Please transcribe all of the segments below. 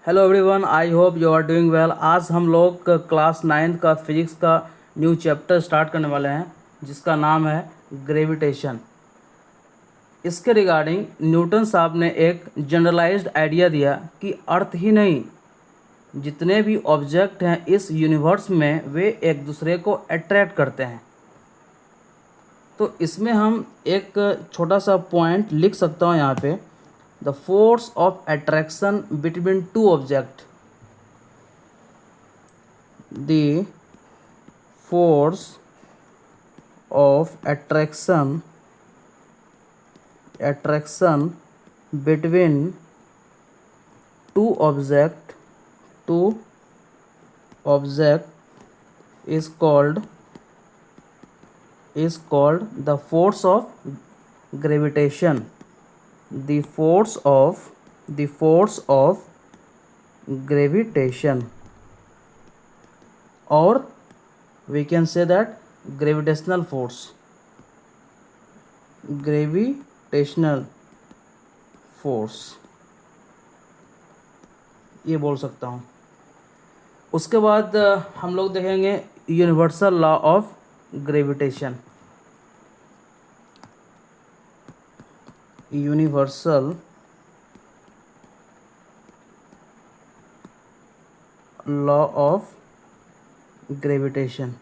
Hello everyone, I hope you are doing well. आज हम लोग क्लास 9 का फिजिक्स का न्यू चैप्टर स्टार्ट करने वाले हैं जिसका नाम है ग्रेविटेशन। इसके रिगार्डिंग न्यूटन साहब ने एक जनरलाइज्ड आइडिया दिया कि अर्थ ही नहीं, जितने भी ऑब्जेक्ट हैं इस यूनिवर्स में वे एक दूसरे को अट्रैक्ट करते हैं। तो इसमें हम एक छोटा सा पॉइंट लिख सकता हूँ यहाँ पे, the force of attraction between two object. The force of attraction between two object is called the force of gravitation. The force of gravitation, or we can say that gravitational force ये बोल सकता हूँ। उसके बाद हम लोग देखेंगे universal law of gravitation. Universal law of gravitation.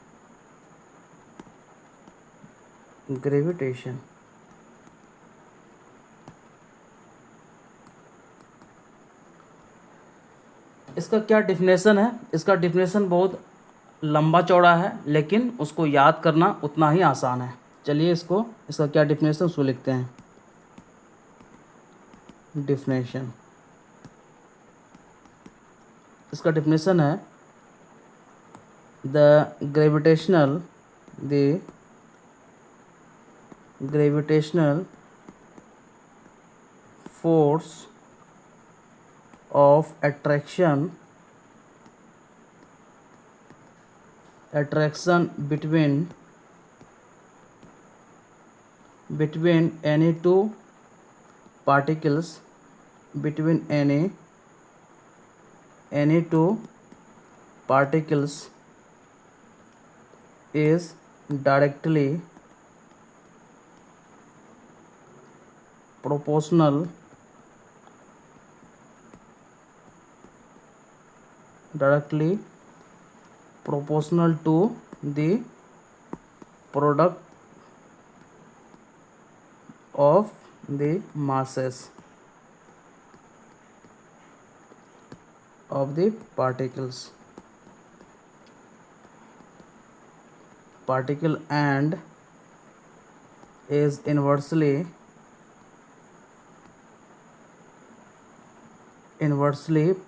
इसका क्या डिफिनेशन है? इसका डिफिनेशन बहुत लंबा चौड़ा है, लेकिन उसको याद करना उतना ही आसान है। चलिए इसका क्या डिफिनेशन उसको लिखते हैं। डिफिनेशन, इसका डिफिनेशन है the gravitational force of attraction between any two particles, is directly proportional to the product of the masses of the particle and is inversely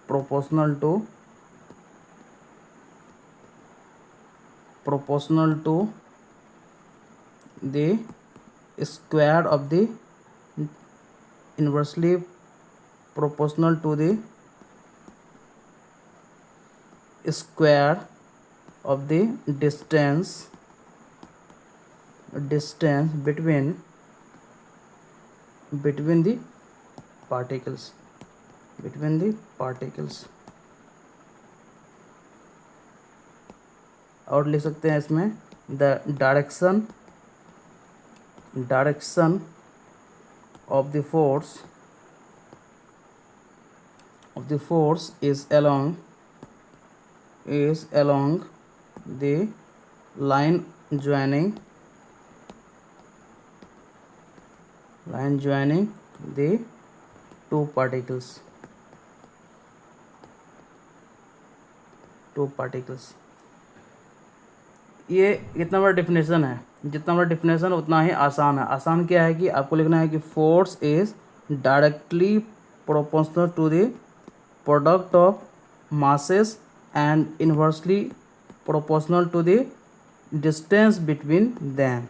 proportional to the square of the inversely proportional to the square of the distance between the particles. और लिख सकते हैं इसमें the direction of the force is along the line joining the two particles. ये इतना बड़ा definition है, जितना बड़ा डिफिनेशन उतना ही आसान है। आसान क्या है कि आपको लिखना है कि force is directly proportional to the product of masses and inversely proportional to the distance between them.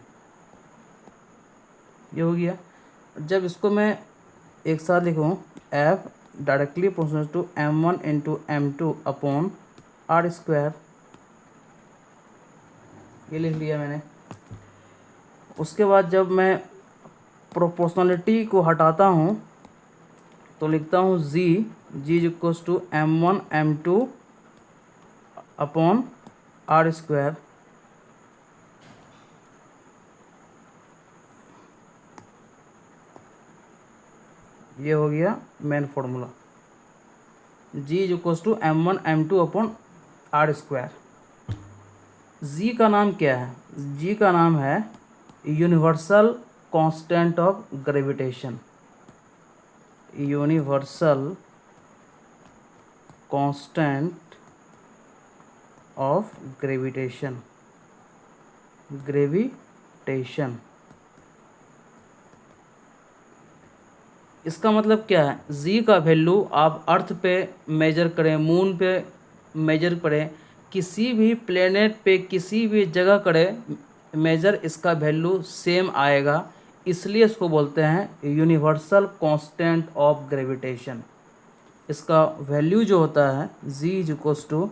ये हो गया। जब इसको मैं एक साथ लिखूँ, F directly proportional to m1 into m2 upon r square, ये लिख लिया मैंने। उसके बाद जब मैं प्रोपोर्शनलिटी को हटाता हूँ तो लिखता हूँ G G is equals to m1 m2 upon R square. ये हो गया main formula, G is equals to m1 m2 upon R square. G का नाम क्या है? जी का नाम है universal constant of gravitation. Universal constant of gravitation. Gravitation इसका मतलब क्या है? जी का वैल्यू आप अर्थ पे मेजर करें, मून पे मेजर करें, किसी भी प्लेनेट पे किसी भी जगह करें मेजर, इसका वैल्यू सेम आएगा। इसलिए इसको बोलते हैं यूनिवर्सल कांस्टेंट ऑफ ग्रेविटेशन। इसका वैल्यू जो होता है G is equals to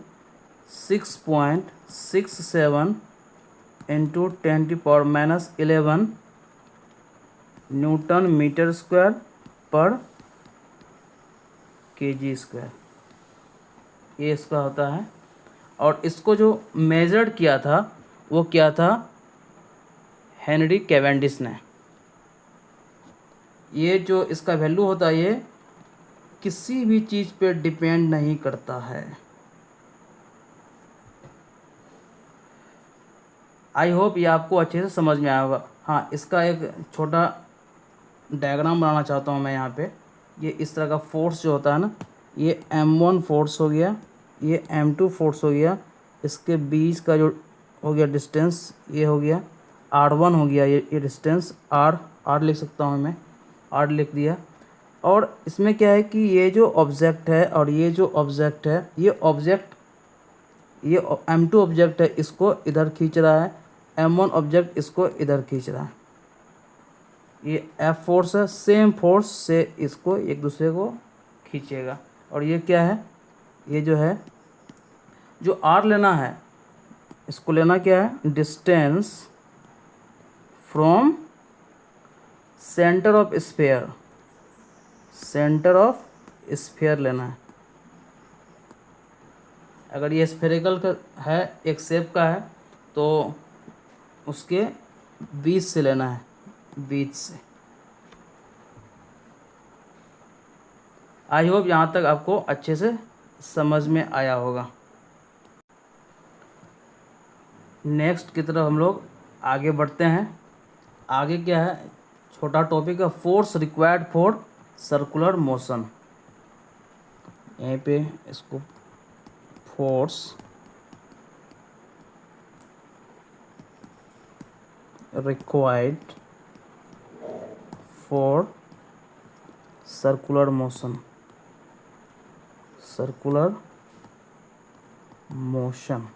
6.67 into 10⁻⁻11 newton metre square पर केजी स्क्वायर, ये इसका होता है। और इसको जो मेजर्ड किया था वो क्या था? हेनरी कैवेंडिश ने। ये जो इसका वैल्यू होता है ये किसी भी चीज़ पे डिपेंड नहीं करता है। आई होप ये आपको अच्छे से समझ में आया होगा। हाँ, इसका एक छोटा डायग्राम बनाना चाहता हूँ मैं यहाँ पे। ये इस तरह का फोर्स जो होता है ना, ये m1 फोर्स हो गया, ये m2 फोर्स हो गया, इसके बीच का जो हो गया डिस्टेंस ये हो गया r1 हो गया, ये डिस्टेंस r लिख सकता हूँ मैं, r लिख दिया। और इसमें क्या है कि ये जो ऑब्जेक्ट है और ये जो ऑब्जेक्ट है, ये m2 ऑब्जेक्ट है, इसको इधर खींच रहा है, m1 ऑब्जेक्ट इसको इधर खींच रहा है। ये F फोर्स है, सेम फोर्स से इसको एक दूसरे को खींचेगा। और ये क्या है? ये जो है जो R लेना है, इसको लेना क्या है? Distance from centre of sphere, centre of sphere लेना है। अगर ये स्फेरिकल का है, एक शेप का है, तो उसके बीच से लेना है, बीच से। आई होप यहाँ तक आपको अच्छे से समझ में आया होगा। नेक्स्ट की तरफ हम लोग आगे बढ़ते हैं। आगे क्या है? छोटा टॉपिक है, force required for circular motion. यहीं पे इसको force required for circular motion, circular motion.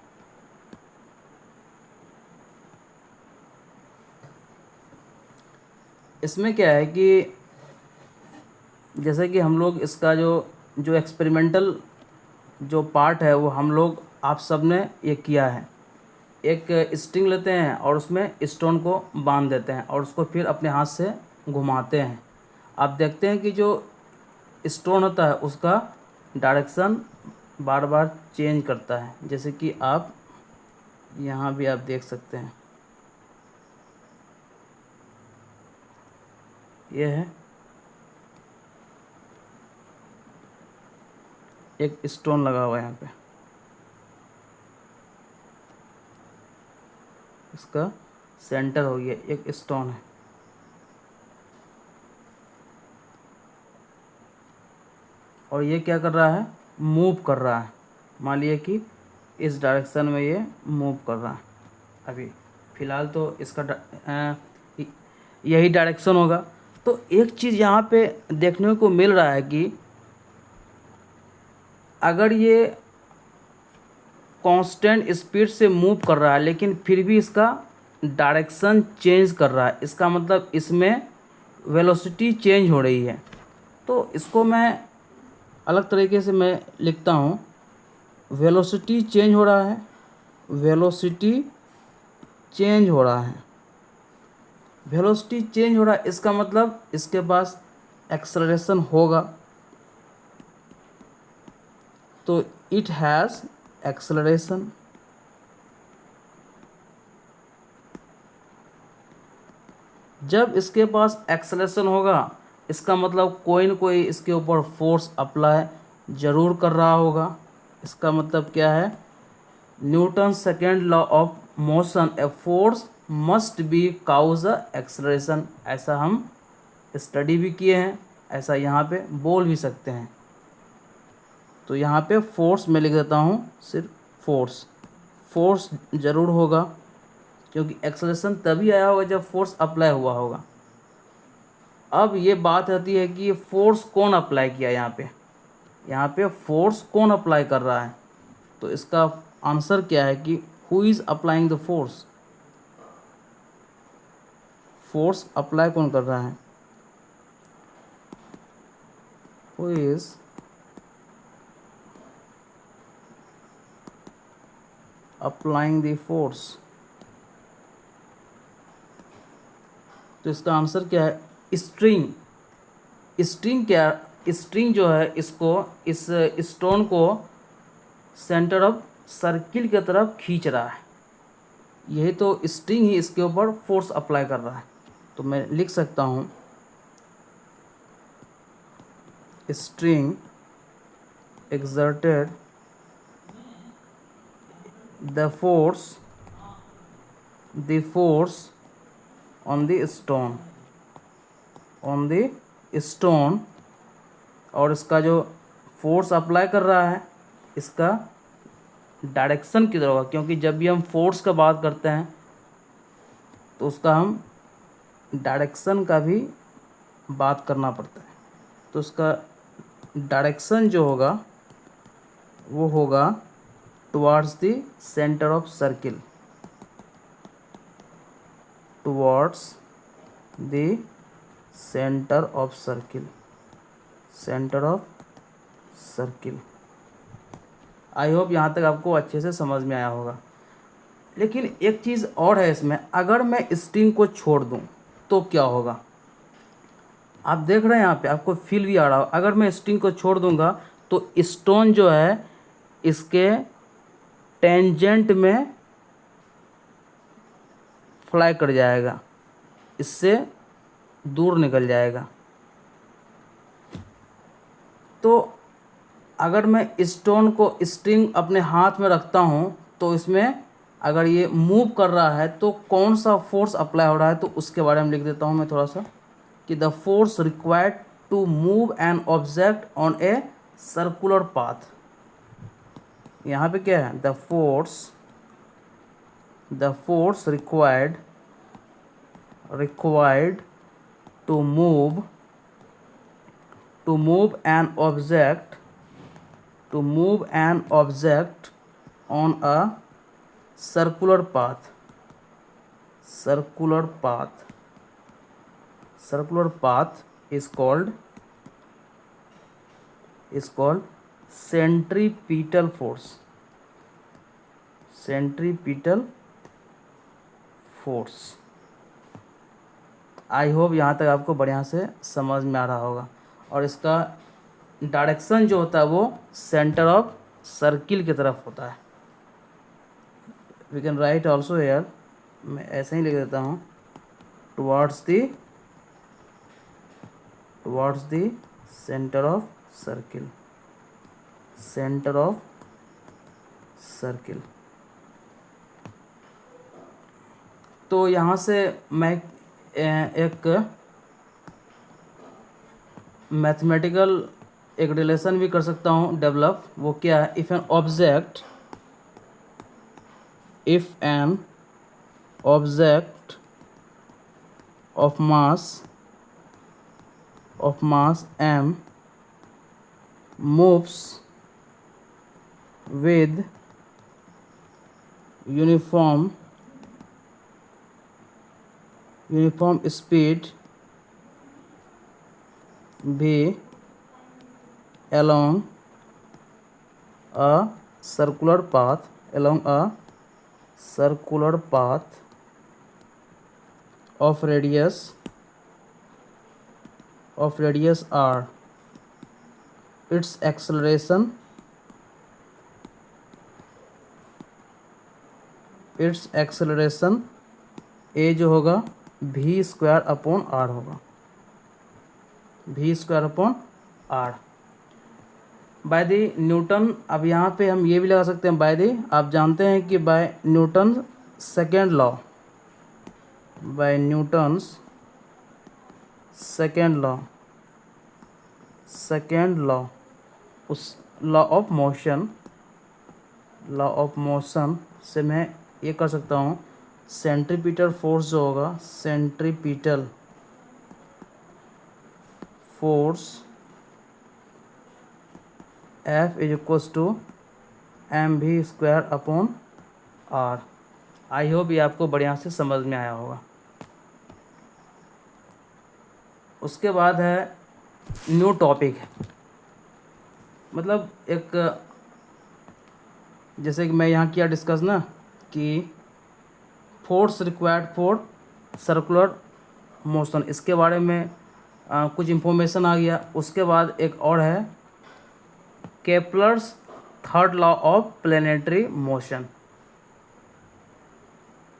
इसमें क्या है कि जैसे कि हम लोग इसका जो एक्सपेरिमेंटल जो पार्ट है वो हम लोग आप सब ने ये किया है। एक स्ट्रिंग लेते हैं और उसमें स्टोन को बांध देते हैं और उसको फिर अपने हाथ से घुमाते हैं। आप देखते हैं कि जो स्टोन होता है उसका डायरेक्शन बार बार चेंज करता है, जैसे कि आप यहाँ भी आप देख सकते हैं। ये है एक स्टोन लगा हुआ है यहाँ पे, इसका सेंटर हो गया, एक स्टोन है। और ये क्या कर रहा है? मूव कर रहा है। मान लिया कि इस डायरेक्शन में ये मूव कर रहा है। अभी फ़िलहाल तो इसका यही डायरेक्शन होगा। तो एक चीज़ यहाँ पे देखने को मिल रहा है कि अगर ये कांस्टेंट स्पीड से मूव कर रहा है लेकिन फिर भी इसका डायरेक्शन चेंज कर रहा है, इसका मतलब इसमें वेलोसिटी चेंज हो रही है। तो इसको मैं अलग तरीके से मैं लिखता हूँ, वेलोसिटी चेंज हो रहा है, वेलोसिटी चेंज हो रहा है, वेलोसिटी चेंज हो रहा है, इसका मतलब इसके पास एक्सेलरेशन होगा। तो इट हैज़ एक्सेलरेशन। जब इसके पास एक्सेलरेशन होगा इसका मतलब कोई न कोई इसके ऊपर फोर्स अप्लाई ज़रूर कर रहा होगा। इसका मतलब क्या है, Newton second law of motion, a force must be cause a acceleration. ऐसा हम स्टडी भी किए हैं, ऐसा यहाँ पे बोल भी सकते हैं। तो यहाँ पे फोर्स मैं लिख देता हूँ सिर्फ फोर्स, फोर्स ज़रूर होगा क्योंकि एक्सेलरेशन तभी आया होगा जब फोर्स अप्लाई हुआ होगा। अब ये बात आती है कि ये फोर्स कौन अप्लाई किया, यहाँ पे फोर्स कौन अप्लाई कर रहा है। तो इसका आंसर क्या है कि who is applying the force, force apply कौन कर रहा है, who is applying the force. तो इसका आंसर क्या है, स्ट्रिंग। स्ट्रिंग क्या, स्ट्रिंग जो है इसको, इस स्टोन को सेंटर ऑफ सर्किल की तरफ खींच रहा है, यही तो स्ट्रिंग ही इसके ऊपर फोर्स अप्लाई कर रहा है। तो मैं लिख सकता हूँ string exerted the force on the stone, और इसका जो फोर्स अप्लाई कर रहा है इसका डायरेक्शन किधर होगा, क्योंकि जब भी हम फोर्स का बात करते हैं तो उसका हम डायरेक्शन का भी बात करना पड़ता है। तो उसका डायरेक्शन जो होगा वो होगा towards the centre of circle, towards the centre of circle, centre of circle. I hope यहाँ तक आपको अच्छे से समझ में आया होगा। लेकिन एक चीज़ और है इसमें, अगर मैं स्ट्रिंग को छोड़ दूँ तो क्या होगा। आप देख रहे हैं यहाँ पे आपको फील भी आ रहा हो, अगर मैं स्ट्रिंग को छोड़ दूंगा तो स्टोन जो है इसके टेंजेंट में फ्लाई कर जाएगा, इससे दूर निकल जाएगा। तो अगर मैं स्टोन को, स्ट्रिंग अपने हाथ में रखता हूँ तो इसमें अगर ये मूव कर रहा है तो कौन सा फोर्स अप्लाई हो रहा है, तो उसके बारे में लिख देता हूँ मैं थोड़ा सा कि the force required to move an object on a circular path. यहाँ पे क्या है, the force required to move an object on a circular path is called centripetal force। I hope यहाँ तक आपको बढ़िया से समझ में आ रहा होगा। और इसका डायरेक्शन जो होता है वो सेंटर ऑफ सर्किल की तरफ होता है। We can write also here, मैं ऐसे ही लिख देता हूँ, towards the centre of circle. तो यहाँ से मैं एक मैथमेटिकल एक रिलेशन भी कर सकता हूँ डेवलप। वो क्या है, if an object of mass m moves with uniform speed v along a circular path of radius r, its acceleration its acceleration A जो होगा v स्क्वायर अपॉन आर होगा, v square upon R by the newton. अब यहाँ पे हम ये भी लगा सकते हैं बाय द, आप जानते हैं कि by Newton second law, by Newton's second law, उस लॉ ऑफ मोशन से मैं ये कर सकता हूँ, सेंट्रीपिटल फोर्स जो होगा, centripetal force F is equals to mv square upon r। I hope ये आपको बढ़िया से समझ में आया होगा। उसके बाद है न्यू टॉपिक, मतलब एक, जैसे कि मैं यहाँ किया डिस्कस ना कि force required for circular motion, इसके बारे में कुछ इन्फॉर्मेशन आ गया। उसके बाद एक और है Kepler's third law of planetary motion,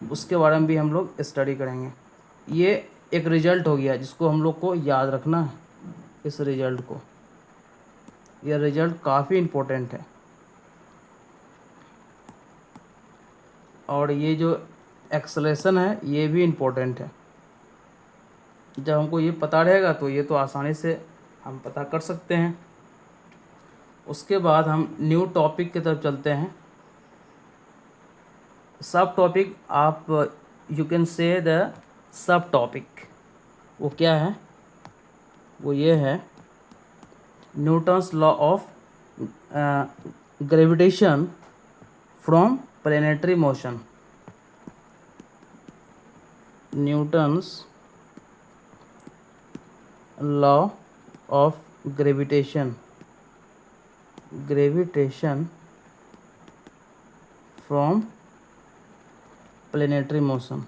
उसके बारे में भी हम लोग स्टडी करेंगे। ये एक रिजल्ट हो गया जिसको हम लोग को याद रखना है, इस रिजल्ट को, यह रिजल्ट काफ़ी इम्पोर्टेंट है। और ये जो एक्सेलरेशन है ये भी इम्पोर्टेंट है। जब हमको ये पता रहेगा तो ये तो आसानी से हम पता कर सकते हैं। उसके बाद हम न्यू टॉपिक की तरफ चलते हैं। सब टॉपिक, आप you can say the sub topic, वो क्या है, वो ये है Newton's law of gravitation from planetary motion, Newton's law of gravitation from planetary motion,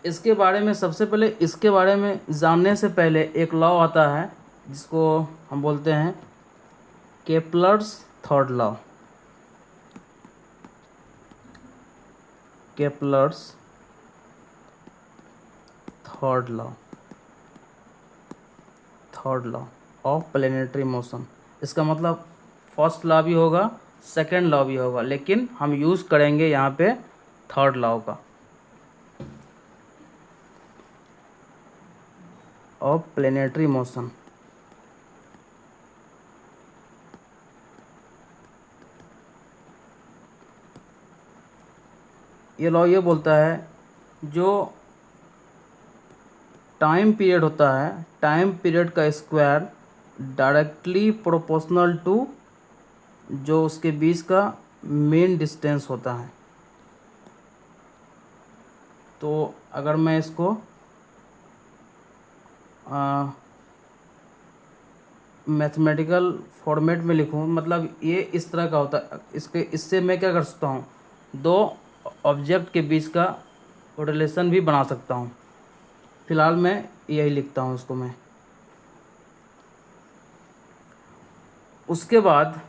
इसके बारे में, सबसे पहले इसके बारे में जानने से पहले एक लॉ आता है जिसको हम बोलते हैं Kepler's third law, Kepler's third law of planetary motion. इसका मतलब फर्स्ट लॉ भी होगा, सेकेंड लॉ भी होगा, लेकिन हम यूज़ करेंगे यहाँ पे थर्ड लॉ का, ऑफ प्लेनेटरी मोशन। ये लॉ ये बोलता है जो टाइम पीरियड होता है, टाइम पीरियड का स्क्वायर डायरेक्टली प्रोपोर्शनल टू जो उसके बीच का मेन डिस्टेंस होता है। तो अगर मैं इसको मैथमेटिकल फॉर्मेट में लिखूं, मतलब ये इस तरह का होता है, इससे मैं क्या कर सकता हूँ, दो ऑब्जेक्ट के बीच का रिलेशन भी बना सकता हूँ। फिलहाल मैं यही लिखता हूँ इसको मैं। उसके बाद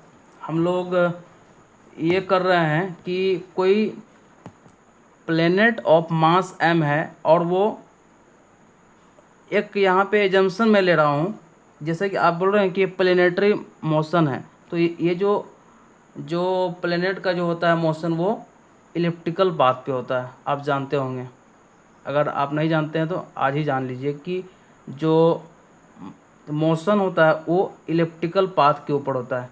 हम लोग ये कर रहे हैं कि कोई प्लेनेट ऑफ मास m है और वो एक, यहाँ पे एजम्पशन मैं ले रहा हूँ, जैसे कि आप बोल रहे हैं कि प्लेनेटरी मोशन है, तो ये जो प्लेनेट का जो होता है मोशन वो इलिप्टिकल पाथ पे होता है, आप जानते होंगे। अगर आप नहीं जानते हैं तो आज ही जान लीजिए कि जो मोशन होता है वो इलिप्टिकल पाथ के ऊपर होता है,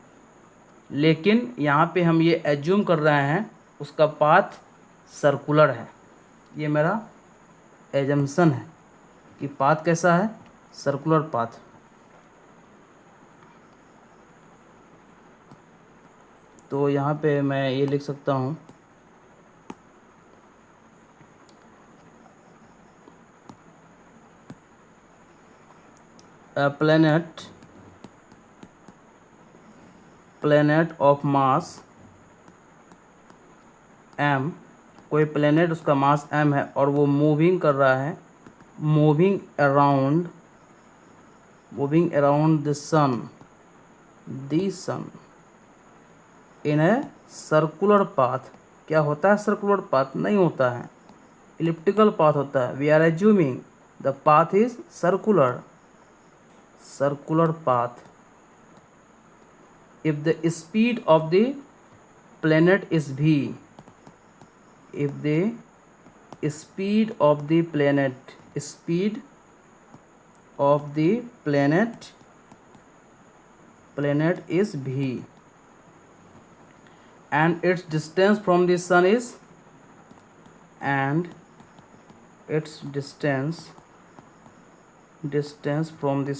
लेकिन यहाँ पे हम ये एज्यूम कर रहे हैं उसका पाथ सर्कुलर है। ये मेरा एजम्पशन है कि पाथ कैसा है, सर्कुलर पाथ। तो यहाँ पे मैं ये लिख सकता हूँ planet ऑफ मास m, कोई प्लेनेट उसका मास m है और वो मूविंग कर रहा है, moving around moving around the sun in a circular path। क्या होता है सर्कुलर पाथ? नहीं होता है, इलिप्टिकल पाथ होता है। We are assuming the path is circular path. if the speed of the planet is v, if the speed of the planet is v and its distance from the sun is distance from the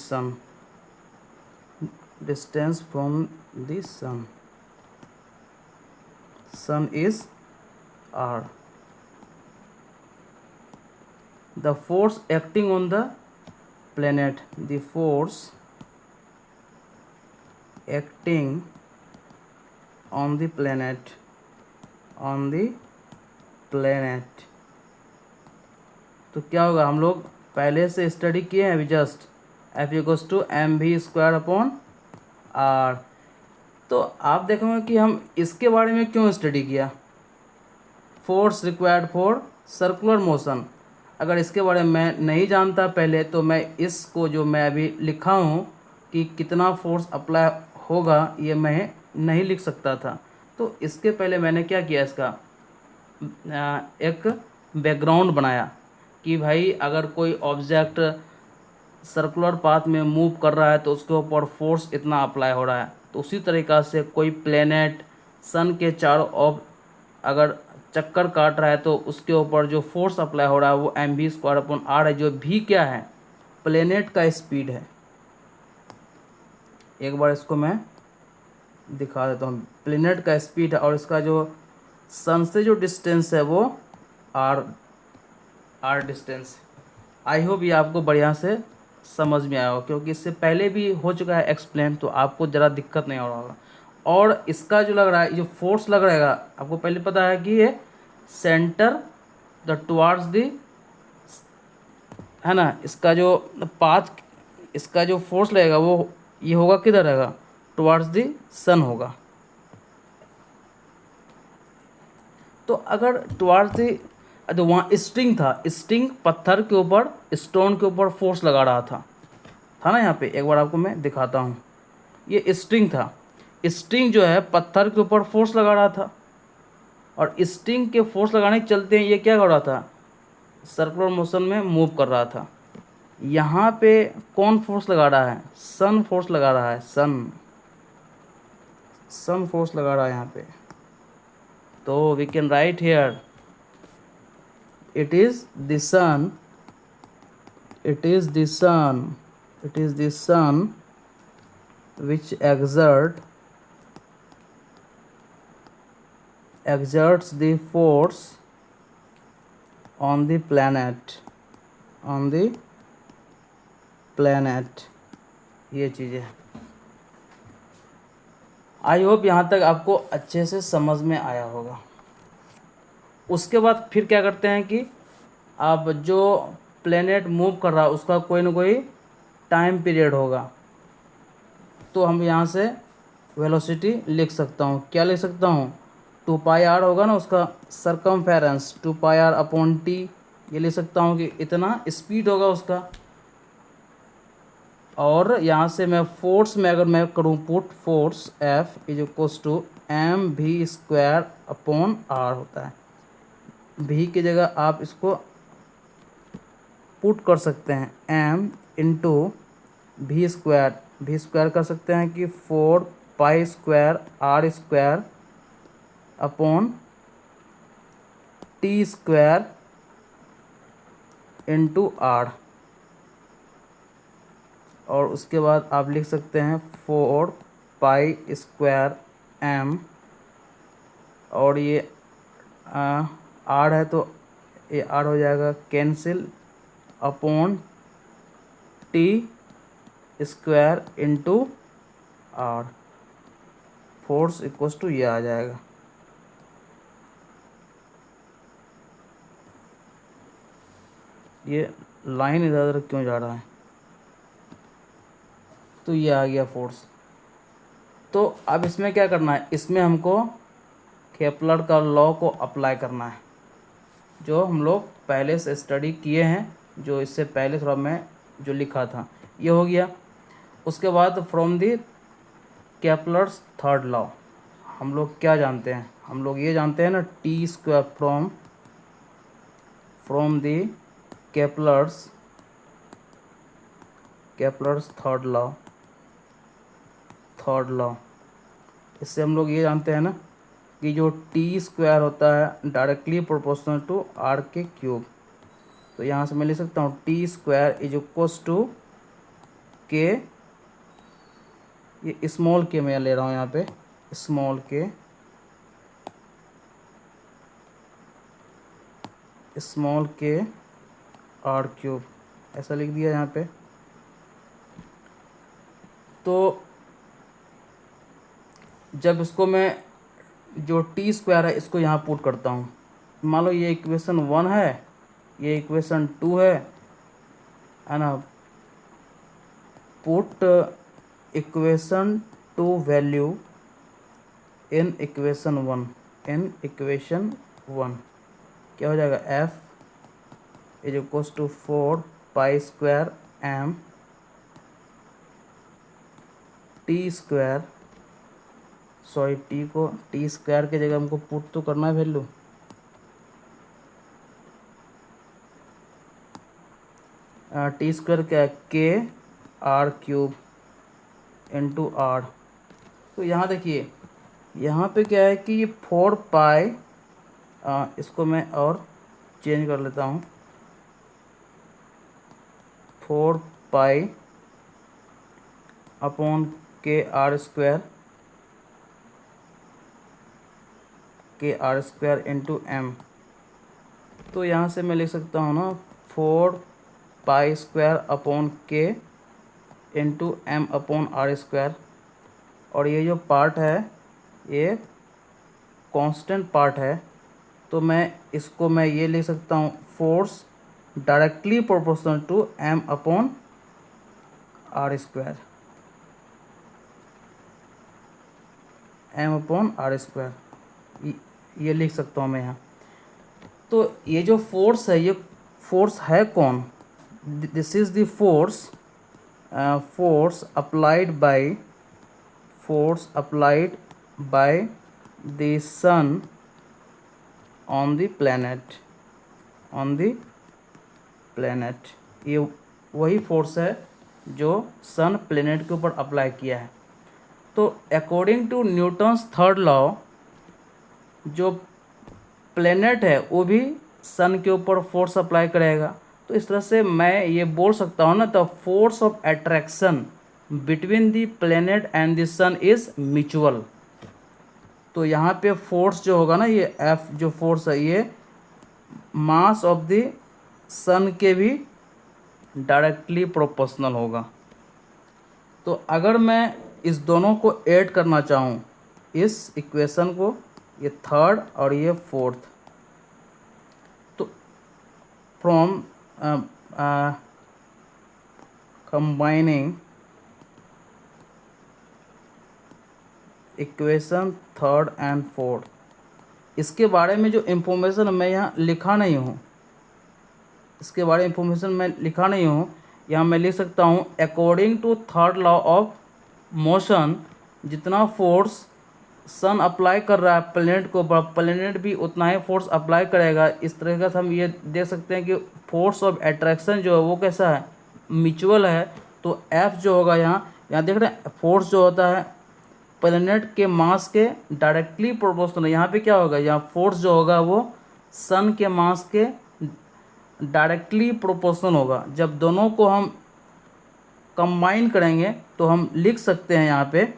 sun is r। the force acting on the planet, the force acting on the planet तो क्या होगा? हम लोग पहले से study किए हैं अभी just, F equals to M V square upon R. तो आप देखोगे कि हम इसके बारे में क्यों स्टडी किया, force required for circular motion. अगर इसके बारे में मैं नहीं जानता पहले तो मैं इसको जो मैं अभी लिखा हूँ कि कितना फोर्स अप्लाई होगा ये मैं नहीं लिख सकता था। तो इसके पहले मैंने क्या किया, इसका एक बैकग्राउंड बनाया कि भाई अगर कोई ऑब्जेक्ट सर्कुलर पाथ में मूव कर रहा है तो उसके ऊपर फोर्स इतना अप्लाई हो रहा है। तो उसी तरीक़ा से कोई प्लेनेट सन के चारों अगर चक्कर काट रहा है तो उसके ऊपर जो फोर्स अप्लाई हो रहा है वो M V square upon R है, जो भी क्या है, प्लेनेट का स्पीड है। एक बार इसको मैं दिखा देता हूँ, प्लेनेट का स्पीड है और इसका जो सन से जो डिस्टेंस है वो आर डिस्टेंस। आई होप ये आपको बढ़िया से समझ में आया हो, क्योंकि इससे पहले भी हो चुका है एक्सप्लेन, तो आपको ज़रा दिक्कत नहीं हो रहा होगा। और इसका जो लग रहा है, जो फोर्स लग रहेगा, आपको पहले पता है कि ये सेंटर द टुवार्ड्स दी है ना, इसका जो पाथ, इसका जो फोर्स लगेगा वो ये होगा किधर रहेगा, टुवार्ड्स दी सन होगा। तो अगर टुवार्ड्स दी, तो वहाँ स्ट्रिंग था, स्ट्रिंग पत्थर के ऊपर, स्टोन के ऊपर फोर्स लगा रहा था ना यहाँ पे। एक बार आपको मैं दिखाता हूँ, ये स्ट्रिंग था, स्ट्रिंग जो है पत्थर के ऊपर फोर्स लगा रहा था और स्ट्रिंग के फोर्स लगाने के चलते ये क्या कर रहा था, सर्कुलर मोशन में मूव कर रहा था। यहाँ पे कौन फोर्स लगा रहा है, सन फोर्स लगा रहा है, सन फोर्स लगा रहा है यहाँ पे। तो we can write here it is the sun which exerts the force on the planet ये चीज़ें। आई होप यहाँ तक आपको अच्छे से समझ में आया होगा। उसके बाद फिर क्या करते हैं कि अब जो प्लेनेट मूव कर रहा है उसका कोई ना कोई टाइम पीरियड होगा, तो हम यहाँ से वेलोसिटी लिख सकता हूँ। क्या लिख सकता हूँ, 2 पाई आर होगा ना उसका circumference, 2 pi R upon T. ये लिख सकता हूँ कि इतना स्पीड होगा उसका। और यहाँ से मैं फोर्स में अगर मैं करूँ put, force F is equals to M V square upon R होता है। भी की जगह आप इसको पुट कर सकते हैं एम इंटू वी स्क्वायर कर सकते हैं कि 4 pi square R square upon T square into R. और उसके बाद आप लिख सकते हैं 4 पाई स्क्वायर एम, और ये आर है तो ये आर हो जाएगा cancel, upon T square into R. Force equals to ये आ जाएगा। ये लाइन इधर उधर क्यों जा रहा है, तो ये आ गया फोर्स। तो अब इसमें क्या करना है, इसमें हमको केपलर का लॉ को अप्लाई करना है, जो हम लोग पहले से स्टडी किए हैं, जो इससे पहले थोड़ा मैं जो लिखा था ये हो गया। उसके बाद from the Kepler's third law हम लोग क्या जानते हैं, हम लोग ये जानते हैं ना, T square from the Kepler's third law इससे हम लोग ये जानते हैं ना कि जो टी स्क्वायर होता है डायरेक्टली प्रोपोर्शनल टू आर के क्यूब। तो यहाँ से मैं लिख सकता हूँ T square is equals to K, ये स्मॉल के मैं ले रहा हूँ यहाँ पे, स्मॉल के आर क्यूब, ऐसा लिख दिया यहाँ पे। तो जब इसको मैं जो टी स्क्वायर है इसको यहाँ पुट करता हूँ, मान लो ये इक्वेशन 1 है, ये इक्वेशन 2 है ना, put equation 2 value in equation 1 क्या हो जाएगा, F is equals to 4 pi square M T square, sorry T को टी स्क्वायर की जगह हमको पुट तो करना है वैल्यू, टी स्क्वायर क्या है, के आर क्यूब इंटू आर। तो यहाँ देखिए यहाँ पे क्या है कि ये 4 पाई, इसको मैं और चेंज कर लेता हूँ, 4 pi upon K R square into M. तो यहाँ से मैं लिख सकता हूँ ना 4 pi square upon K into M upon R square, और ये जो पार्ट है ये कांस्टेंट पार्ट है, तो मैं इसको मैं ये लिख सकता हूँ force directly proportional to M upon R square, ये लिख सकता हूँ मैं यहाँ। तो ये जो फोर्स है ये फोर्स है कौन, this is the force applied by the sun on the planet, ये वही फोर्स है जो सन प्लेनेट के ऊपर अप्लाई किया है। तो according to Newton's third law जो प्लेनेट है वो भी सन के ऊपर फोर्स अप्लाई करेगा। तो इस तरह से मैं ये बोल सकता हूँ ना, the force of attraction between the planet and the sun is mutual. तो यहाँ पे फोर्स जो होगा ना, ये एफ जो फोर्स है ये मास ऑफ द सन के भी डायरेक्टली प्रोपोर्शनल होगा। तो अगर मैं इस दोनों को ऐड करना चाहूँ, इस इक्वेशन को, ये थर्ड और ये फोर्थ, तो from combining equation third and fourth, इसके बारे में जो इन्फॉर्मेशन मैं यहाँ लिखा नहीं हूँ, यहाँ मैं लिख सकता हूँ according to third law of motion, जितना फोर्स सन अप्लाई कर रहा है प्लेनेट को, प्लेनेट भी उतना ही फोर्स अप्लाई करेगा। इस तरीके से हम ये देख सकते हैं कि फोर्स ऑफ अट्रैक्शन जो है वो कैसा है, म्यूचुअल है। तो एफ जो होगा यहाँ देख रहे हैं, फोर्स जो होता है प्लेनेट के मास के डायरेक्टली प्रोपोर्शनल, यहाँ पे क्या होगा, यहाँ फोर्स जो होगा वो सन के मास के डायरेक्टली प्रोपोर्शनल होगा। जब दोनों को हम कंबाइन करेंगे तो हम लिख सकते हैं यहाँ पे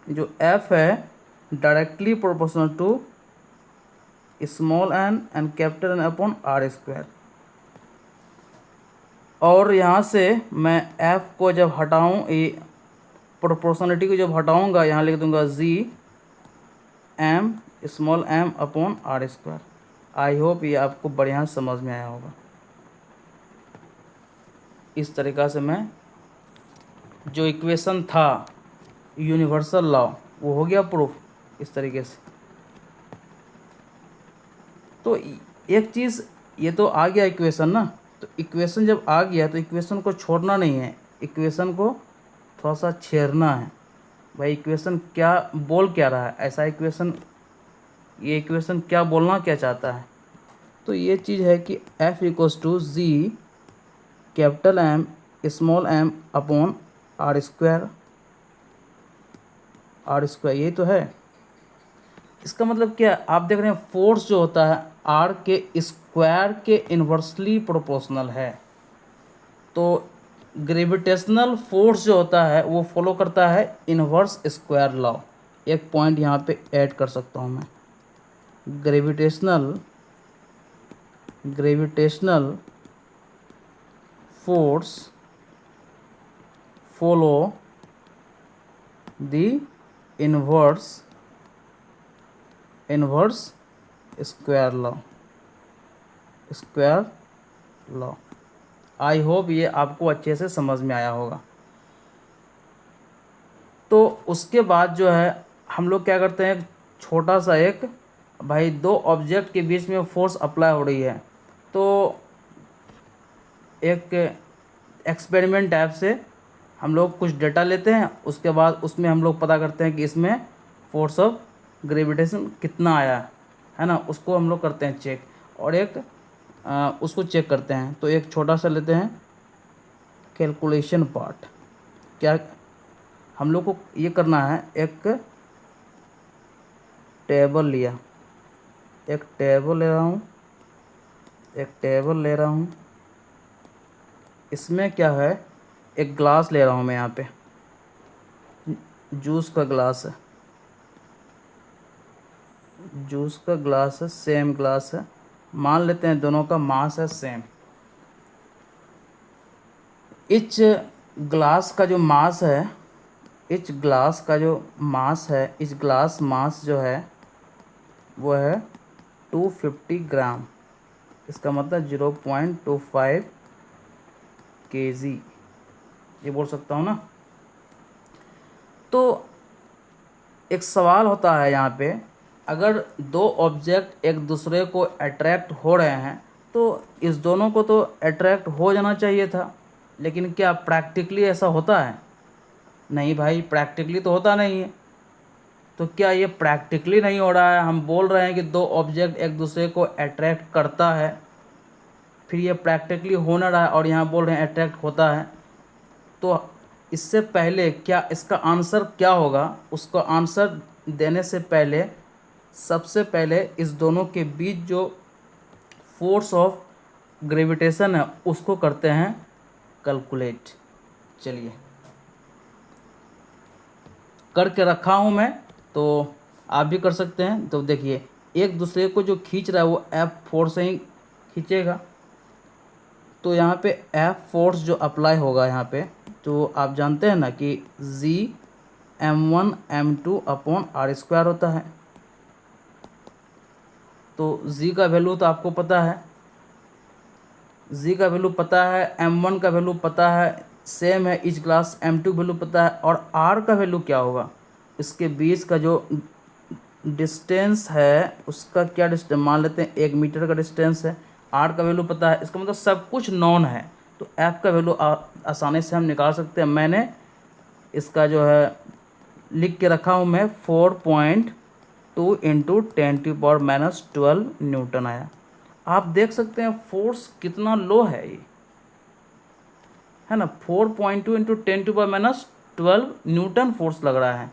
जो F है directly proportional to small n and capital N upon R square. और यहाँ से मैं F को जब हटाऊँ, ये प्रोपोर्शनलिटी को जब हटाऊँगा, यहाँ लिख दूँगा G M small m upon R square. I hope ये आपको बढ़िया समझ में आया होगा। इस तरीक़ा से मैं जो इक्वेशन था यूनिवर्सल लॉ वो हो गया प्रूफ इस तरीके से। तो एक चीज़ ये तो आ गया इक्वेशन ना, तो इक्वेशन जब आ गया तो इक्वेशन को छोड़ना नहीं है, इक्वेशन को थोड़ा सा छेड़ना है। भाई इक्वेशन क्या बोल क्या रहा है, ऐसा इक्वेशन, ये इक्वेशन क्या बोलना क्या चाहता है। तो ये चीज़ है कि F equals to G capital M small m upon R square, यही तो है। इसका मतलब क्या है, आप देख रहे हैं फोर्स जो होता है आर के स्क्वायर के इन्वर्सली प्रोपोर्शनल है। तो ग्रेविटेशनल फोर्स जो होता है वो फॉलो करता है इन्वर्स स्क्वायर लॉ। एक पॉइंट यहाँ पे ऐड कर सकता हूँ मैं, gravitational force follow the inverse square law. I hope ये आपको अच्छे से समझ में आया होगा। तो उसके बाद जो है हम लोग क्या करते हैं, छोटा सा एक, भाई दो ऑब्जेक्ट के बीच में फोर्स अप्लाई हो रही है, तो एक एक्सपेरिमेंट टाइप से हम लोग कुछ डेटा लेते हैं, उसके बाद उसमें हम लोग पता करते हैं कि इसमें फोर्स ऑफ ग्रेविटेशन कितना आया है ना, उसको हम लोग करते हैं चेक, और एक उसको चेक करते हैं। तो एक छोटा सा लेते हैं कैलकुलेशन पार्ट। क्या हम लोग को ये करना है, एक टेबल लिया, एक टेबल ले रहा हूँ, इसमें क्या है, एक ग्लास ले रहा हूँ मैं, यहाँ पे जूस का ग्लास है, सेम ग्लास है, मान लेते हैं दोनों का मास है सेम। इस ग्लास का जो मास है, इस ग्लास मास जो है वो है 250 ग्राम, इसका मतलब 0.25 kg, ये बोल सकता हूँ ना। तो एक सवाल होता है यहाँ पे, अगर दो ऑब्जेक्ट एक दूसरे को अट्रैक्ट हो रहे हैं तो इस दोनों को तो अट्रैक्ट हो जाना चाहिए था, लेकिन क्या प्रैक्टिकली ऐसा होता है? नहीं भाई, प्रैक्टिकली तो होता नहीं है। तो क्या ये प्रैक्टिकली नहीं हो रहा है? हम बोल रहे हैं कि दो ऑब्जेक्ट एक दूसरे को अट्रैक्ट करता है, फिर ये प्रैक्टिकली हो ना रहा है, और यहाँ बोल रहे हैं अट्रैक्ट होता है। तो इससे पहले क्या इसका आंसर क्या होगा, उसका आंसर देने से पहले सबसे पहले इस दोनों के बीच जो फोर्स ऑफ ग्रेविटेशन है उसको करते हैं कैलकुलेट। चलिए, करके रखा हूँ मैं, तो आप भी कर सकते हैं। तो देखिए, एक दूसरे को जो खींच रहा है वो एफ फोर्स से ही खींचेगा। तो यहाँ पे एफ फोर्स जो अप्लाई होगा यहाँ पे, तो आप जानते हैं ना कि जी m1 m2 upon R square होता है। तो जी का वैल्यू तो आपको पता है, जी का वैल्यू पता है, m1 का वैल्यू पता है, सेम है इच ग्लास, m2 का वैल्यू पता है, और r का वैल्यू क्या होगा, इसके बीच का जो डिस्टेंस है उसका क्या डिस्टेंस, मान लेते हैं 1 मीटर का डिस्टेंस है, r का वैल्यू पता है, इसका मतलब सब कुछ नॉन है। तो f का वैल्यू आसानी से हम निकाल सकते हैं। मैंने इसका जो है लिख के रखा हूँ मैं, 4.2 इंटू 10⁻⁻12 न्यूटन आया। आप देख सकते हैं फोर्स कितना लो है, ये है ना, 4.2 इंटू 10⁻12 न्यूटन फोर्स लग रहा है।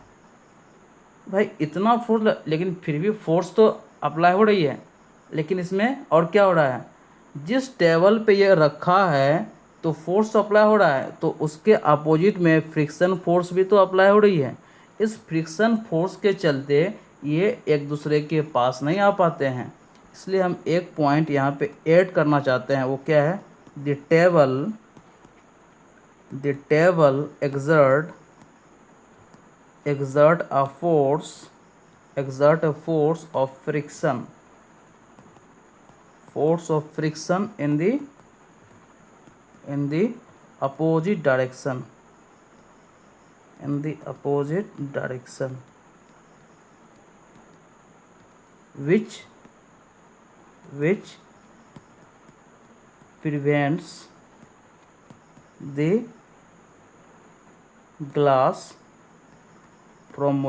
भाई इतना फोर्स, लेकिन फिर भी फोर्स तो अप्लाई हो रही है, लेकिन इसमें और क्या हो रहा है, जिस टेबल पे ये रखा है तो फोर्स अप्लाई हो रहा है, तो उसके अपोजिट में फ्रिक्शन फोर्स भी तो अप्लाई हो रही है। इस फ्रिक्शन फोर्स के चलते ये एक दूसरे के पास नहीं आ पाते हैं, इसलिए हम एक पॉइंट यहाँ पे ऐड करना चाहते हैं। वो क्या है, the table exert a force of friction in the opposite direction, in the opposite direction, which prevents the glass from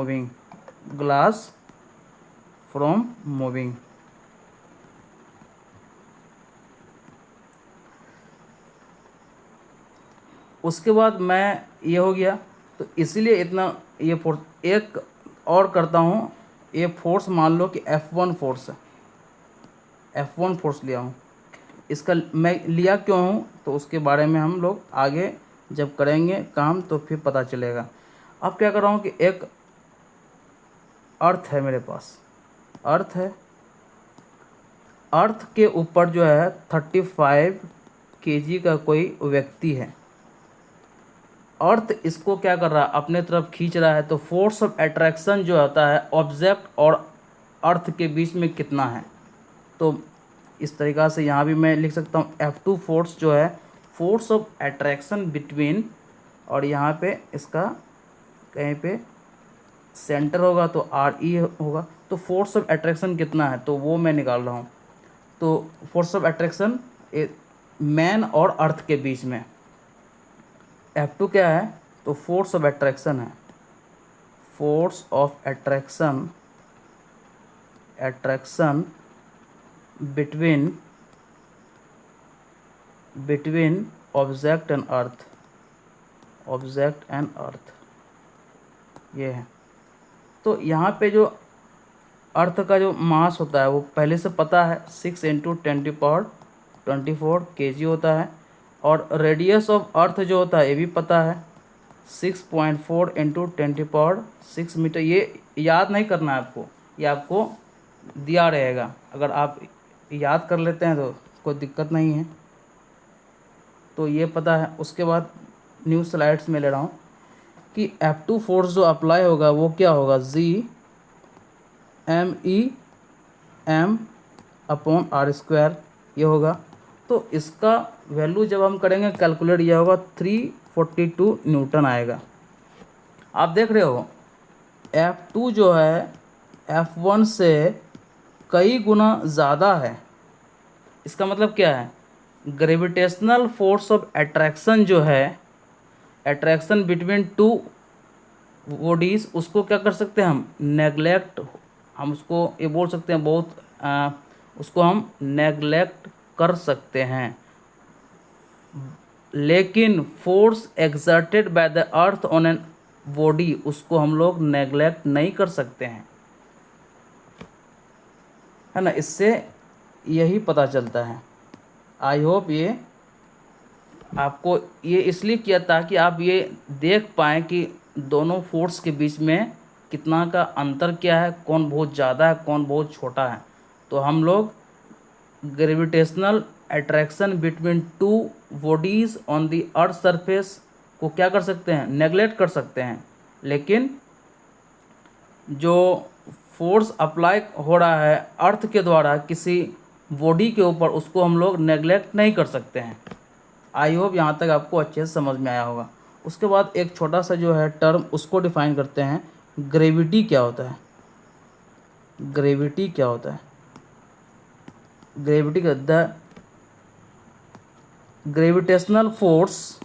moving. उसके बाद मैं ये हो गया, तो इसीलिए इतना ये फोर्स एक और करता हूँ। ये फोर्स मान लो कि F1 फोर्स है, F1 फोर्स लिया हूँ। इसका मैं लिया क्यों हूँ तो उसके बारे में हम लोग आगे जब करेंगे काम तो फिर पता चलेगा। अब क्या कर रहा हूँ कि एक अर्थ है मेरे पास, अर्थ है, अर्थ के ऊपर जो है 35 kg का कोई व्यक्ति है। अर्थ इसको क्या कर रहा है, अपने तरफ खींच रहा है। तो फोर्स ऑफ अट्रैक्शन जो होता है ऑब्जेक्ट और अर्थ के बीच में कितना है, तो इस तरीक़ा से यहाँ भी मैं लिख सकता हूँ F2 फोर्स जो है फोर्स ऑफ अट्रैक्शन बिटवीन, और यहाँ पे इसका कहीं पे सेंटर होगा तो RE होगा। तो फोर्स ऑफ अट्रैक्शन कितना है तो वो मैं निकाल रहा हूँ। तो फोर्स ऑफ अट्रैक्शन मैन और अर्थ के बीच में F2 क्या है, तो फोर्स ऑफ अट्रैक्शन है, force of attraction between object and earth, ये है। तो यहाँ पे जो अर्थ का जो मास होता है वो पहले से पता है 6 × 10⁻24 kg होता है, और रेडियस ऑफ अर्थ जो होता है ये भी पता है 6.4 × 10⁻6 मीटर। ये याद नहीं करना है आपको, ये आपको दिया रहेगा, अगर आप याद कर लेते हैं तो कोई दिक्कत नहीं है। तो ये पता है। उसके बाद न्यू स्लाइड्स में ले रहा हूँ कि F2 फोर्स जो अप्लाई होगा वो क्या होगा, G_M_E_M/r² ये होगा। तो इसका वैल्यू जब हम करेंगे कैलकुलेट, यह होगा 342 न्यूटन आएगा। आप देख रहे हो F2 जो है F1 से कई गुना ज़्यादा है। इसका मतलब क्या है, ग्रेविटेशनल फोर्स ऑफ अट्रैक्शन जो है, अट्रैक्शन बिटवीन टू बॉडीज़, उसको क्या कर सकते हैं हम, नेगलेक्ट, हम उसको ये बोल सकते हैं बहुत उसको हम नेगलेक्ट कर सकते हैं। लेकिन force exerted by the earth on an body, उसको हम लोग नेगलेक्ट नहीं कर सकते हैं, है ना। इससे यही पता चलता है। आई होप ये आपको ये इसलिए किया ताकि आप ये देख पाएँ कि दोनों फोर्स के बीच में कितना का अंतर क्या है, कौन बहुत ज़्यादा है कौन बहुत छोटा है। तो हम लोग gravitational attraction between two bodies on the earth surface को क्या कर सकते हैं, नेगलेक्ट कर सकते हैं। लेकिन जो फोर्स अप्लाई हो रहा है अर्थ के द्वारा किसी बॉडी के ऊपर, उसको हम लोग नेगलेक्ट नहीं कर सकते हैं। आई होप यहाँ तक आपको अच्छे से समझ में आया होगा। उसके बाद एक छोटा सा जो है टर्म उसको डिफाइन करते हैं, ग्रेविटी क्या होता है। ग्रेविटी क्या होता है, ग्रेविटी का the gravitational force,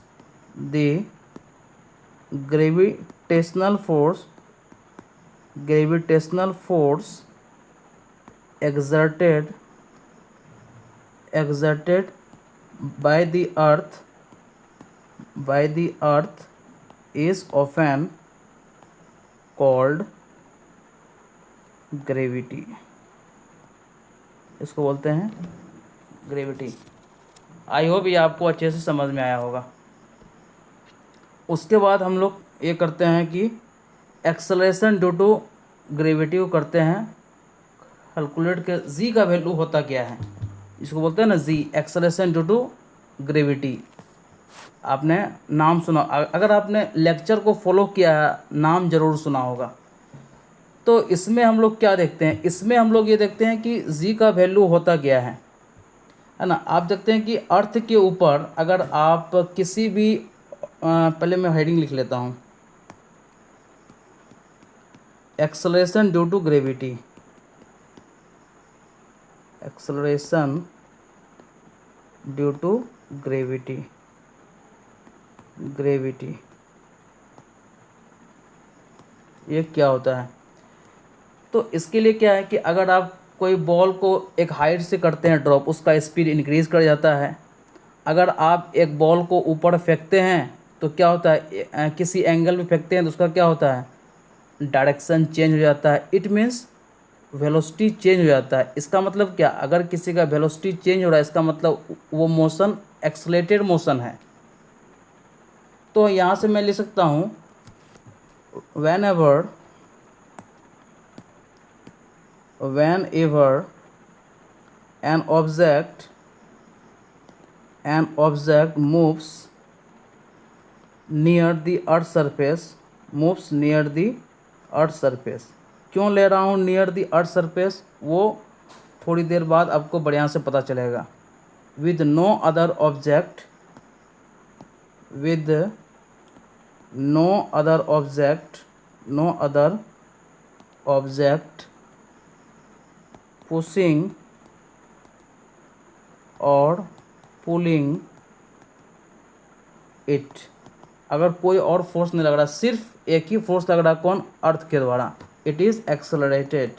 the gravitational force exerted by the earth is often called gravity। इसको बोलते हैं ग्रेविटी। आई होप ये आपको अच्छे से समझ में आया होगा। उसके बाद हम लोग ये करते हैं कि एक्सेलरेशन ड्यू टू ग्रेविटी को करते हैं कैलकुलेट के। जी का वैल्यू होता क्या है, इसको बोलते हैं ना जी, एक्सेलरेशन ड्यू टू ग्रेविटी। आपने नाम सुना, अगर आपने लेक्चर को फॉलो किया है नाम ज़रूर सुना होगा। तो इसमें हम लोग क्या देखते हैं, इसमें हम लोग ये देखते हैं कि जी का वैल्यू होता क्या है ना। आप देखते हैं कि अर्थ के ऊपर अगर आप किसी भी पहले मैं हेडिंग लिख लेता हूँ, acceleration due to gravity, acceleration due to gravity, gravity ये क्या होता है? तो इसके लिए क्या है कि अगर आप कोई बॉल को एक हाइट से करते हैं ड्रॉप, उसका स्पीड इंक्रीज़ कर जाता है। अगर आप एक बॉल को ऊपर फेंकते हैं तो क्या होता है, किसी एंगल में फेंकते हैं तो उसका क्या होता है, डायरेक्शन चेंज हो जाता है। इट मीन्स वेलोसिटी चेंज हो जाता है। इसका मतलब क्या, अगर किसी का वेलोसिटी चेंज हो रहा है इसका मतलब वो मोशन एक्सलेटेड मोशन है। तो यहाँ से मैं लिख सकता हूँ whenever an object moves near the earth surface, क्यों ले रहा हूँ नियर द अर्थ सरफेस, वो थोड़ी देर बाद आपको बढ़िया से पता चलेगा। with no other object pushing or pulling it, अगर कोई और फोर्स नहीं लग रहा, सिर्फ एक ही फोर्स लग रहा, कौन, अर्थ के द्वारा, इट इज़ एक्सेलरेटेड,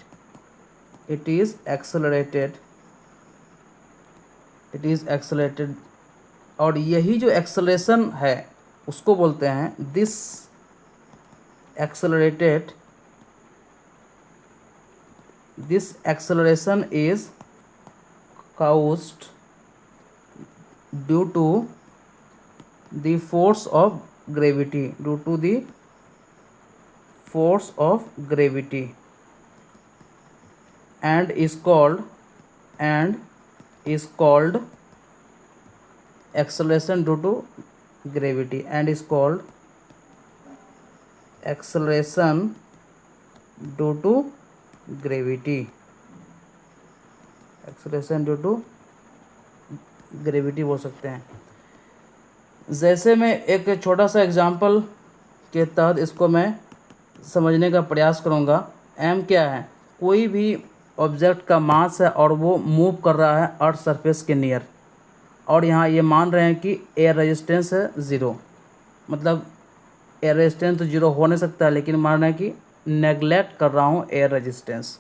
और यही जो एक्सेलरेशन है उसको बोलते हैं this acceleration is caused due to the force of gravity, and is called acceleration due to gravity, and is called acceleration due to gravity, बोल सकते हैं। जैसे मैं एक छोटा सा एग्जांपल के तहत इसको मैं समझने का प्रयास करूँगा। एम क्या है, कोई भी ऑब्जेक्ट का मास है और वो मूव कर रहा है अर्थ सरफेस के नियर, और यहाँ ये मान रहे हैं कि एयर रेजिस्टेंस है ज़ीरो, मतलब एयर रेजिस्टेंस तो ज़ीरो हो नहीं सकता, लेकिन मान रहे हैं कि नेगलेक्ट कर रहा हूँ एयर रेजिस्टेंस।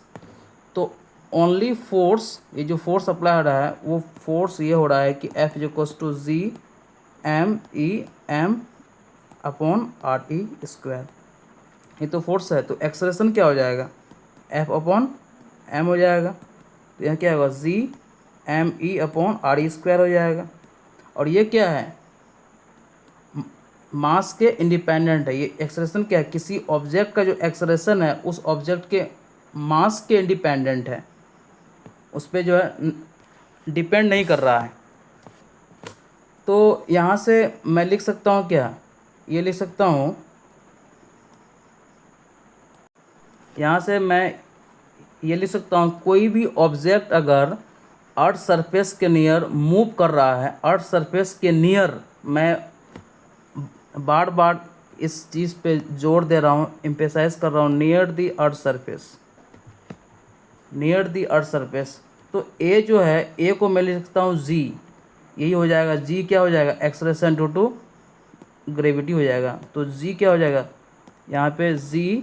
तो ओनली फोर्स, ये जो फोर्स अप्लाई हो रहा है वो फोर्स ये हो रहा है कि F = G m/r², ये तो फोर्स है। तो एक्सेलरेशन क्या हो जाएगा, F/m हो जाएगा। तो यहाँ क्या होगा, G m/r² हो जाएगा। और ये क्या है, मास के इंडिपेंडेंट है। ये एक्सेलरेशन क्या है, किसी ऑब्जेक्ट का जो एक्सेलरेशन है उस ऑब्जेक्ट के मास के इंडिपेंडेंट है, उस पर जो है डिपेंड नहीं कर रहा है। तो यहाँ से मैं लिख सकता हूँ क्या, ये लिख सकता हूँ, यहाँ से मैं ये लिख सकता हूँ, कोई भी ऑब्जेक्ट अगर अर्थ सरफेस के नियर मूव कर रहा है, अर्थ सरफेस के नियर, मैं बार बार इस चीज़ पे जोर दे रहा हूँ, एम्फेसाइज कर रहा हूँ, नियर द अर्थ सरफेस। तो ए जो है, ए को मैं लिख सकता हूँ जी, यही हो जाएगा। जी क्या हो जाएगा, एक्सेलरेशन ड्यू टू ग्रेविटी हो जाएगा। तो जी क्या हो जाएगा, यहाँ पे G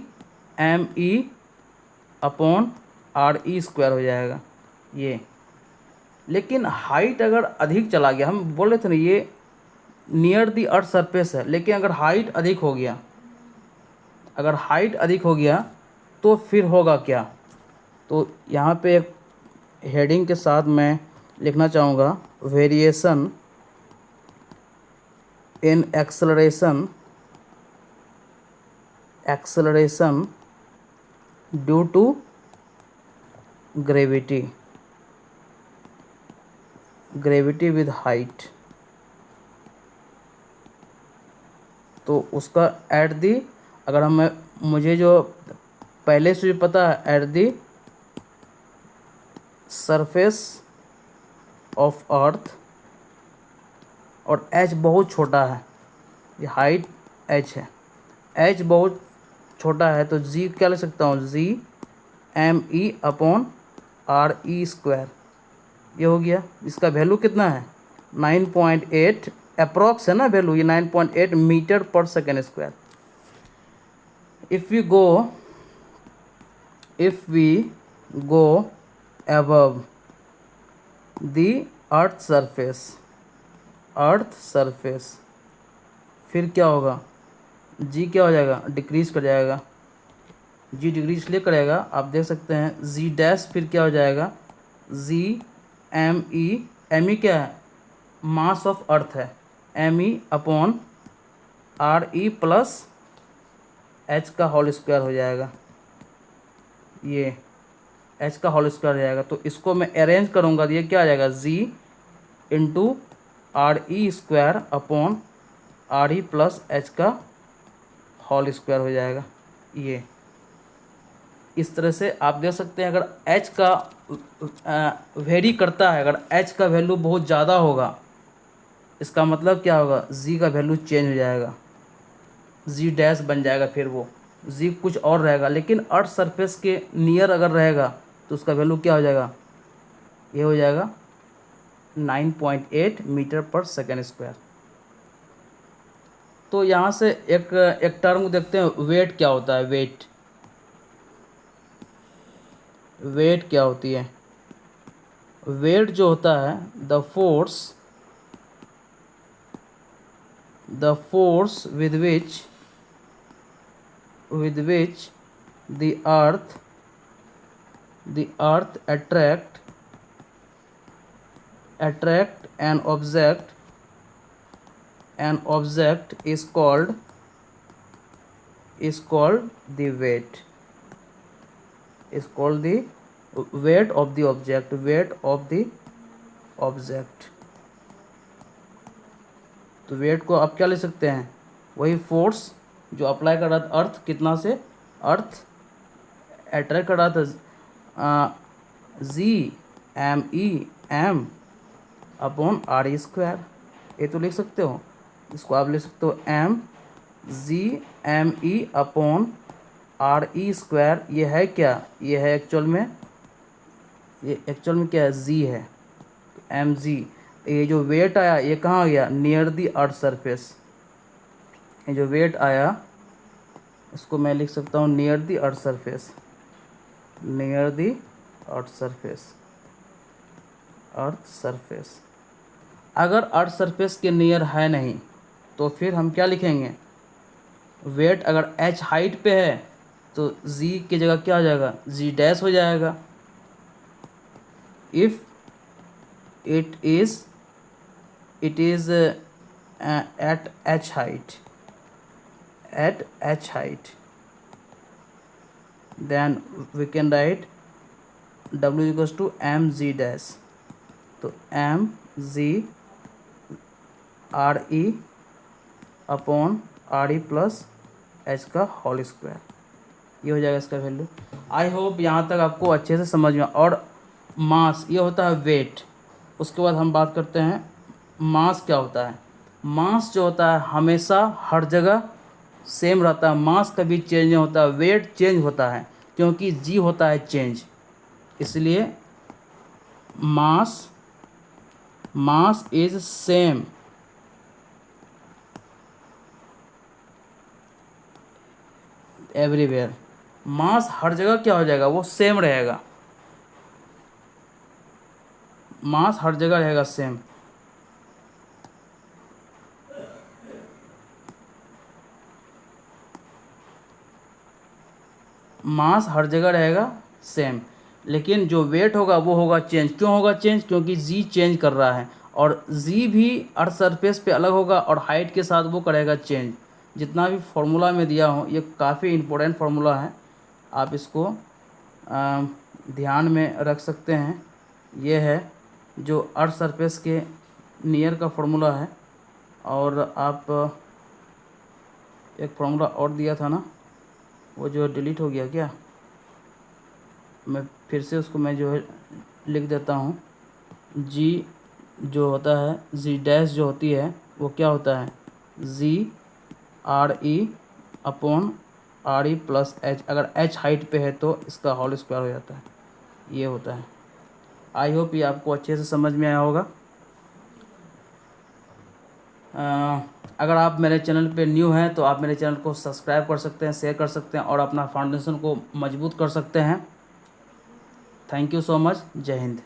m/r² हो जाएगा ये। लेकिन हाइट अगर अधिक चला गया, हम बोल रहे थे ना ये नियर द अर्थ सरफेस है, लेकिन अगर हाइट अधिक हो गया, तो फिर होगा क्या। तो यहाँ पे एक हेडिंग के साथ मैं लिखना चाहूँगा, variation in acceleration due to gravity with height. तो उसका एट दी, अगर हम, मुझे जो पहले से भी पता है, at the surface of earth, और एच बहुत छोटा है, ये हाइट एच है, एच बहुत छोटा है तो जी क्या ले सकता हूँ, G M E upon R E square, ये हो गया। इसका वैल्यू कितना है 9.8, अप्रॉक्स है ना वैल्यू, ये 9.8 मीटर पर second square. if we go above the earth surface, फिर क्या होगा, जी क्या हो जाएगा, डिक्रीज कर जाएगा। जी डिक्रीज इसलिए करेगा, आप देख सकते हैं जी डैश फिर क्या हो जाएगा, जी एम ई क्या है, मास ऑफ अर्थ है, M E upon R E plus H का होल स्क्वायर हो जाएगा, ये एच का होल स्क्वायर हो जाएगा। तो इसको मैं अरेंज करूँगा तो ये क्या आ जाएगा, G into R E square upon R E plus H का होल स्क्वायर हो जाएगा। ये इस तरह से आप देख सकते हैं, अगर एच का वेरी करता है, अगर एच का वैल्यू बहुत ज़्यादा होगा, इसका मतलब क्या होगा, जी का वैल्यू चेंज हो जाएगा, जी डैश बन जाएगा, फिर वो जी कुछ और रहेगा। लेकिन अर्थ सरफेस के नियर अगर रहेगा तो उसका वैल्यू क्या हो जाएगा, ये हो जाएगा 9.8 मीटर पर सेकेंड स्क्वायर। तो यहाँ से एक टर्म देखते हैं, वेट क्या होता है, वेट क्या होती है। वेट जो होता है, the force with which the earth attract an object is called the weight, the weight of the object। तो वेट को आप क्या ले सकते हैं, वही फोर्स जो अप्लाई कर रहा था अर्थ कितना से, अर्थ अट्रैक्ट कर रहा था, G M E M upon R E square, ये तो लिख सकते हो। इसको आप ले सकते हो M G M E upon R E square. ये है क्या, ये है एक्चुअल में क्या है, जी है, एम जी। ये जो वेट आया ये कहाँ आ गया, नियर दी अर्थ सरफेस। ये जो वेट आया इसको मैं लिख सकता हूँ near the earth surface, near the earth surface. अगर अर्थ सरफेस के नियर है नहीं तो फिर हम क्या लिखेंगे, वेट अगर एच हाइट पे है तो जी की जगह क्या हो जाएगा, जी डैश हो जाएगा। If it is at h height, then we can write w equals to mg dash। तो mg are E upon R E plus H का होल स्क्वायर, ये हो जाएगा इसका वैल्यू। आई होप यहाँ तक आपको अच्छे से समझ में। और मास ये होता है वेट। उसके बाद हम बात करते हैं मास क्या होता है। मास जो होता है हमेशा हर जगह सेम रहता है, मास कभी चेंज नहीं होता। वेट चेंज होता है क्योंकि जी होता है चेंज, इसलिए मास इज सेम एवरीवेयर। मास हर जगह क्या हो जाएगा, वो सेम रहेगा, मास हर जगह रहेगा सेम। मास हर जगह रहेगा सेम, लेकिन जो वेट होगा वो होगा चेंज। क्यों होगा चेंज, क्योंकि जी चेंज कर रहा है, और जी भी अर्थ सरफेस पे अलग होगा और हाइट के साथ वो करेगा चेंज। जितना भी फार्मूला में दिया हो ये काफ़ी इम्पोर्टेंट फार्मूला है, आप इसको ध्यान में रख सकते हैं। ये है जो अर्थ सरफेस के नियर का फार्मूला है। और आप एक फार्मूला और दिया था ना, वो जो डिलीट हो गया क्या, मैं फिर से उसको मैं जो है लिख देता हूँ। जी जो होता है, जी डैश जो होती है वो क्या होता है, G R E upon R E plus H, अगर एच हाइट पे है तो इसका होल स्क्वायर हो जाता है, ये होता है। आई होप ये आपको अच्छे से समझ में आया होगा। अगर आप मेरे चैनल पे न्यू हैं तो आप मेरे चैनल को सब्सक्राइब कर सकते हैं, शेयर कर सकते हैं और अपना फाउंडेशन को मजबूत कर सकते हैं। Thank you so much. जय हिंद।